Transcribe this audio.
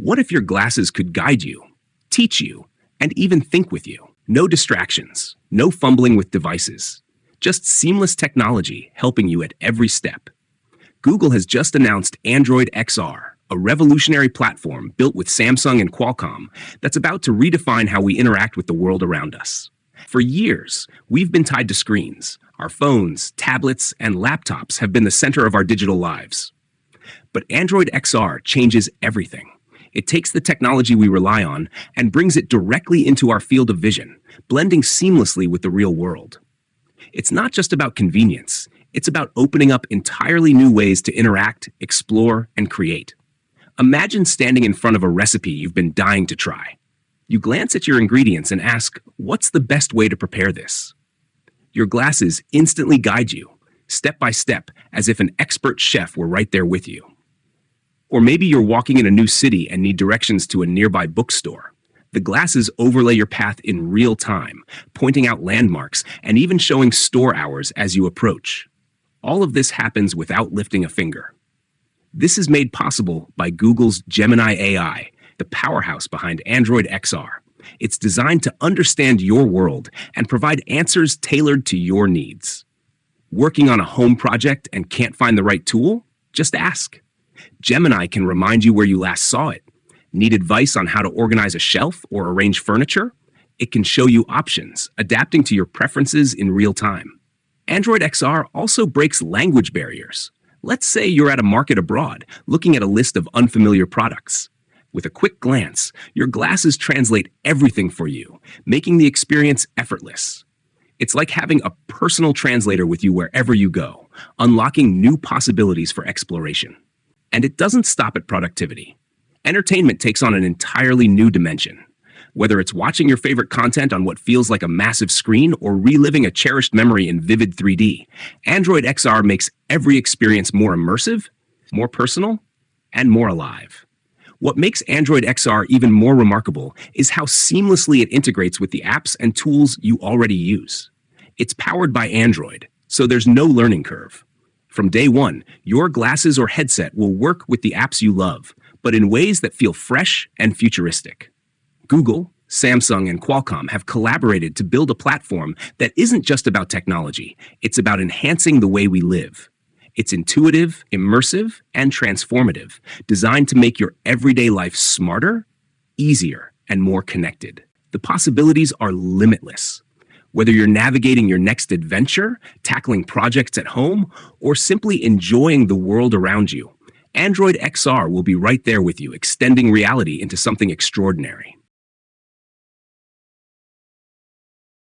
What if your glasses could guide you, teach you, and even think with you? No distractions, no fumbling with devices, just seamless technology helping you at every step. Google has just announced Android XR, a revolutionary platform built with Samsung and Qualcomm that's about to redefine how we interact with the world around us. For years, we've been tied to screens. Our phones, tablets, and laptops have been the center of our digital lives. But Android XR changes everything. It takes the technology we rely on and brings it directly into our field of vision, blending seamlessly with the real world. It's not just about convenience, it's about opening up entirely new ways to interact, explore, and create. Imagine standing in front of a recipe you've been dying to try. You glance at your ingredients and ask, what's the best way to prepare this? Your glasses instantly guide you, step by step, as if an expert chef were right there with you. Or maybe you're walking in a new city and need directions to a nearby bookstore. The glasses overlay your path in real time, pointing out landmarks and even showing store hours as you approach. All of this happens without lifting a finger. This is made possible by Google's Gemini AI, the powerhouse behind Android XR. It's designed to understand your world and provide answers tailored to your needs. Working on a home project and can't find the right tool? Just ask. Gemini can remind you where you last saw it. Need advice on how to organize a shelf or arrange furniture? It can show you options, adapting to your preferences in real time. Android XR also breaks language barriers. Let's say you're at a market abroad, looking at a list of unfamiliar products. With a quick glance, your glasses translate everything for you, making the experience effortless. It's like having a personal translator with you wherever you go, unlocking new possibilities for exploration. And it doesn't stop at productivity. Entertainment takes on an entirely new dimension. Whether it's watching your favorite content on what feels like a massive screen or reliving a cherished memory in vivid 3D, Android XR makes every experience more immersive, more personal, and more alive. What makes Android XR even more remarkable is how seamlessly it integrates with the apps and tools you already use. It's powered by Android, so there's no learning curve. From day one, your glasses or headset will work with the apps you love, but in ways that feel fresh and futuristic. Google, Samsung, and Qualcomm have collaborated to build a platform that isn't just about technology, it's about enhancing the way we live. It's intuitive, immersive, and transformative, designed to make your everyday life smarter, easier, and more connected. The possibilities are limitless. Whether you're navigating your next adventure, tackling projects at home, or simply enjoying the world around you, Android XR will be right there with you, extending reality into something extraordinary.